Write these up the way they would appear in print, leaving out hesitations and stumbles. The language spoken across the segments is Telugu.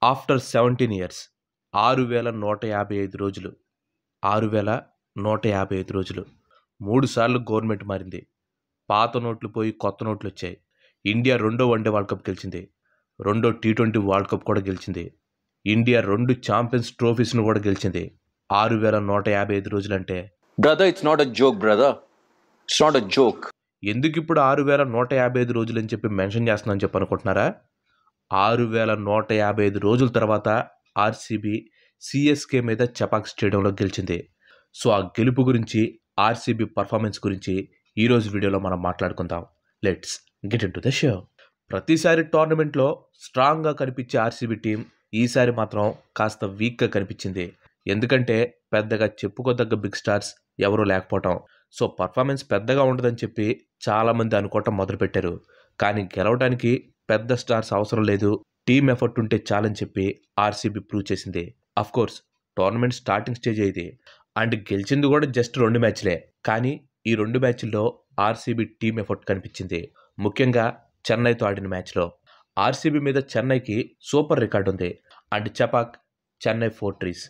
ఆఫ్టర్ 17 ఇయర్స్ 6155 రోజులు 6155 రోజులు 3 సార్లు గవర్నమెంట్ మారింది. పాత నోట్లు పోయి కొత్త నోట్లు వచ్చాయి. ఇండియా రెండో వన్డే వరల్డ్ కప్ గెలిచింది. రెండో T20 వరల్డ్ కప్ కూడా గెలిచింది. ఇండియా 2 ఛాంపియన్స్ ట్రోఫీస్ను కూడా గెలిచింది. 6155 రోజులంటే brother, it's not a joke brother, it's not a joke. ఎందుకు ఇప్పుడు 6155 రోజులు అని చెప్పి మెన్షన్ చేస్తున్నాను చెప్పి అనుకుంటున్నారా? 6155 రోజుల తర్వాత ఆర్సీబీ సిఎస్కే మీద చపాక్ స్టేడియంలో గెలిచింది. సో ఆ గెలుపు గురించి, ఆర్సీబీ పర్ఫార్మెన్స్ గురించి ఈరోజు వీడియోలో మనం మాట్లాడుకుందాం. Let's get in to the show. ప్రతిసారి టోర్నమెంట్లో స్ట్రాంగ్గా కనిపించే ఆర్సీబీ టీం ఈసారి మాత్రం కాస్త వీక్గా కనిపించింది. ఎందుకంటే పెద్దగా చెప్పుకోదగ్గ బిగ్ స్టార్స్ ఎవరూ లేకపోవటం. సో పర్ఫార్మెన్స్ పెద్దగా ఉండదని చెప్పి చాలామంది అనుకోవటం మొదలుపెట్టారు. కానీ గెలవడానికి పెద్ద స్టార్స్ అవసరం లేదు, టీమ్ ఎఫర్ట్ ఉంటే చాలని చెప్పి ఆర్సీబీ ప్రూవ్ చేసింది. కోర్స్ టోర్నమెంట్ స్టార్టింగ్ స్టేజ్ ఇది అండ్ గెలిచింది కూడా జస్ట్ 2 మ్యాచ్లే. కానీ ఈ 2 మ్యాచ్ల్లో ఆర్సీబీ టీమ్ ఎఫర్ట్ కనిపించింది. ముఖ్యంగా చెన్నైతో ఆడిన మ్యాచ్లో ఆర్సీబీ మీద చెన్నైకి సూపర్ రికార్డు ఉంది. అండ్ చపాక్ చెన్నై ఫోర్ట్రీస్,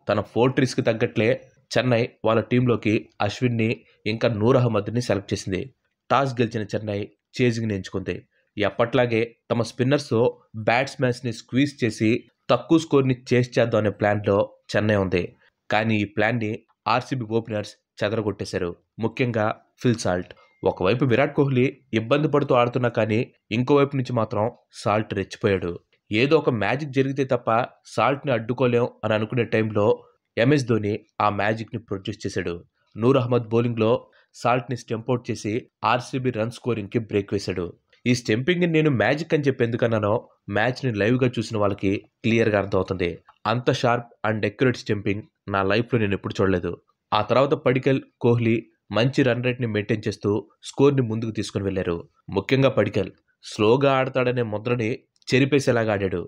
తన ఫోర్ట్రీస్కి తగ్గట్లే చెన్నై వాళ్ళ టీంలోకి అశ్విన్ని ఇంకా నూర్ అహ్మద్ని సెలెక్ట్ చేసింది. టాస్ గెలిచిన చెన్నై చేజింగ్ని ఎంచుకుంది. ఎప్పట్లాగే తమ స్పిన్నర్స్తో బ్యాట్స్మెన్స్ని స్క్వీజ్ చేసి తక్కువ స్కోర్ని చేస్ చేద్దాం అనే ప్లాన్లో చెన్నై ఉంది. కానీ ఈ ప్లాన్ని ఆర్సీబీ ఓపెనర్స్ చెదరగొట్టేశారు. ముఖ్యంగా ఫిల్ సాల్ట్. ఒకవైపు విరాట్ కోహ్లీ ఇబ్బంది పడుతూ ఆడుతున్నా కానీ ఇంకోవైపు నుంచి మాత్రం సాల్ట్ రెచ్చిపోయాడు. ఏదో ఒక మ్యాజిక్ జరిగితే తప్ప సాల్ట్ని అడ్డుకోలేం అని అనుకునే టైంలో ఎంఎస్ ధోని ఆ మ్యాజిక్ని ప్రొడ్యూస్ చేశాడు. నూర్ అహ్మద్ బౌలింగ్లో సాల్ట్ని స్టెంప్అవుట్ చేసి ఆర్సీబీ రన్ స్కోరింగ్కి బ్రేక్ వేశాడు. ఈ స్టెంపింగ్ని నేను మ్యాజిక్ అని చెప్పి ఎందుకన్నానో మ్యాచ్ని లైవ్గా చూసిన వాళ్ళకి క్లియర్గా అర్థమవుతుంది. అంత షార్ప్ అండ్ అక్యురేట్ స్టెంపింగ్ నా లైఫ్లో నేను ఎప్పుడు చూడలేదు. ఆ తర్వాత పడికల్, కోహ్లీ మంచి రన్ రేట్ని మెయింటైన్ చేస్తూ స్కోర్ని ముందుకు తీసుకుని వెళ్లారు. ముఖ్యంగా పడికల్ స్లోగా ఆడతాడనే ముద్రని చెరిపేసేలాగా ఆడాడు.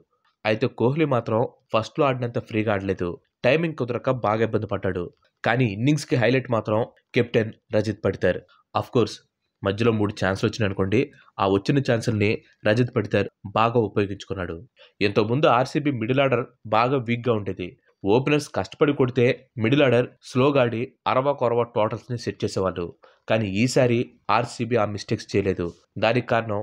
అయితే కోహ్లీ మాత్రం ఫస్ట్లో ఆడినంత ఫ్రీగా ఆడలేదు. టైమింగ్ కుదరక బాగా ఇబ్బంది పడ్డాడు. కానీ ఇన్నింగ్స్కి హైలైట్ మాత్రం కెప్టెన్ రజత్ పడితర్. కోర్స్ మధ్యలో 3 ఛాన్సులు వచ్చినాయి అనుకోండి, ఆ వచ్చిన ఛాన్సుల్ని రజత్ పడితర్ బాగా ఉపయోగించుకున్నాడు. ఇంతకుముందు ఆర్సీబీ మిడిల్ ఆర్డర్ బాగా వీక్గా ఉండేది. ఓపెనర్స్ కష్టపడి కొడితే మిడిల్ ఆర్డర్ స్లోగా ఆడి అరవా టోటల్స్ని సెట్ చేసేవాళ్ళు. కానీ ఈసారి ఆర్సీబీ ఆ మిస్టేక్స్ చేయలేదు. దానికి కారణం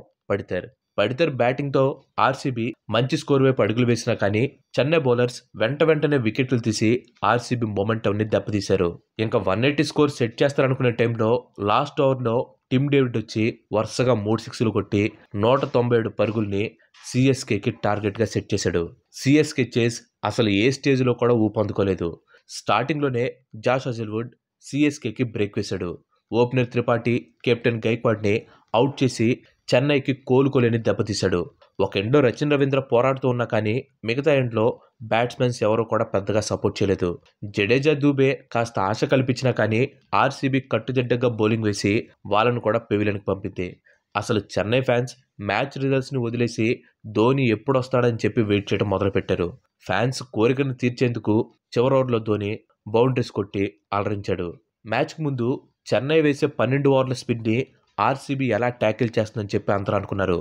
పడితర్ బ్యాటింగ్తో ఆర్సీబీ మంచి స్కోర్ వైపు అడుగులు వేసినా కానీ చెన్నై బౌలర్స్ వెంటనే వికెట్లు తీసి ఆర్సీబీ మొమెంటంని దెబ్బతీశారు. ఇంకా 180 స్కోర్ సెట్ చేస్తారనుకునే టైంలో లాస్ట్ ఓవర్లో టిమ్ డేవిడ్ వచ్చి వరుసగా 3 సిక్స్లు కొట్టి 197 పరుగుల్ని సిఎస్కేకి టార్గెట్గా సెట్ చేశాడు. సిఎస్కే చేస్ అసలు ఏ స్టేజ్లో కూడా ఊపందుకోలేదు. స్టార్టింగ్లోనే జాష్ హజల్వుడ్ సిఎస్కేకి బ్రేక్ వేశాడు. ఓపెనర్ త్రిపాఠి, కెప్టెన్ గైక్వాడ్ని అవుట్ చేసి చెన్నైకి కోలుకోలేని దెబ్బతీశాడు. ఒక ఎండ్లో రచిన్ రవీంద్ర పోరాడుతూ ఉన్నా కానీ మిగతా ఎండ్లో బ్యాట్స్మెన్స్ ఎవరూ కూడా పెద్దగా సపోర్ట్ చేయలేదు. జడేజా, దూబే కాస్త ఆశ కల్పించినా కానీ ఆర్సీబీ కట్టుదిడ్డగా బౌలింగ్ వేసి వాళ్ళను కూడా పెవిలియన్కి పంపింది. అసలు చెన్నై ఫ్యాన్స్ మ్యాచ్ రిజల్ట్స్ని వదిలేసి ధోని ఎప్పుడు వస్తాడని చెప్పి వెయిట్ చేయడం మొదలుపెట్టారు. ఫ్యాన్స్ కోరికను తీర్చేందుకు చివరి ఓవర్లో ధోని బౌండరీస్ కొట్టి అలరించాడు. మ్యాచ్కి ముందు చెన్నై వేసే 12 ఓవర్ల స్పిన్ని ఆర్సీబీ ఎలా ట్యాకిల్ చేస్తుందని చెప్పి అందరూ అనుకున్నారు.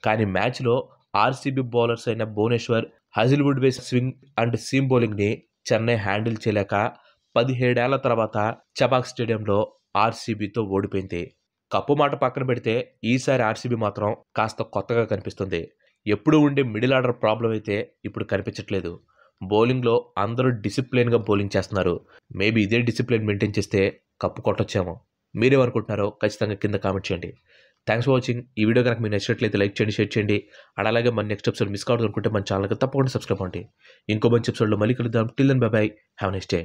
కానీ మ్యాచ్లో ఆర్సీబీ బౌలర్స్ అయిన భువనేశ్వర్, హజిల్వుడ్ వేసే స్వింగ్ అండ్ సీమ్ బౌలింగ్ని చెన్నై హ్యాండిల్ చేయలేక 17 ఏళ్ల తర్వాత చపాక్ స్టేడియంలో ఆర్సీబీతో ఓడిపోయింది. కప్పు మాట పక్కన పెడితే ఈసారి ఆర్సీబీ మాత్రం కాస్త కొత్తగా కనిపిస్తుంది. ఎప్పుడు ఉండే మిడిల్ ఆర్డర్ ప్రాబ్లం అయితే ఇప్పుడు కనిపించట్లేదు. బౌలింగ్లో అందరూ డిసిప్లిన్గా బౌలింగ్ చేస్తున్నారు. మేబీ ఇదే డిసిప్లిన్ మెయింటైన్ చేస్తే కప్పు కొట్టొచ్చేమో. మీరేమనుకుంటున్నారో ఖచ్చితంగా కింద కామెంట్ చేయండి. Thanks for watching. ఈ వీడియో కనుక మీకు నచ్చినట్లయితే లైక్ చేయండి, షేర్ చేయండి. అండ్ అలాగే మన నెక్స్ట్ ఎపిసోడ్ మిస్ కావద్దు అనుకుంటే మన ఛానల్కి తప్పకుండా సబ్స్క్రైబ్ అవ్వండి. ఇంకో మంచి ఎపిసోడ్లో మళ్ళీ కలుద్దాం. Till then bye bye. Have a nice day.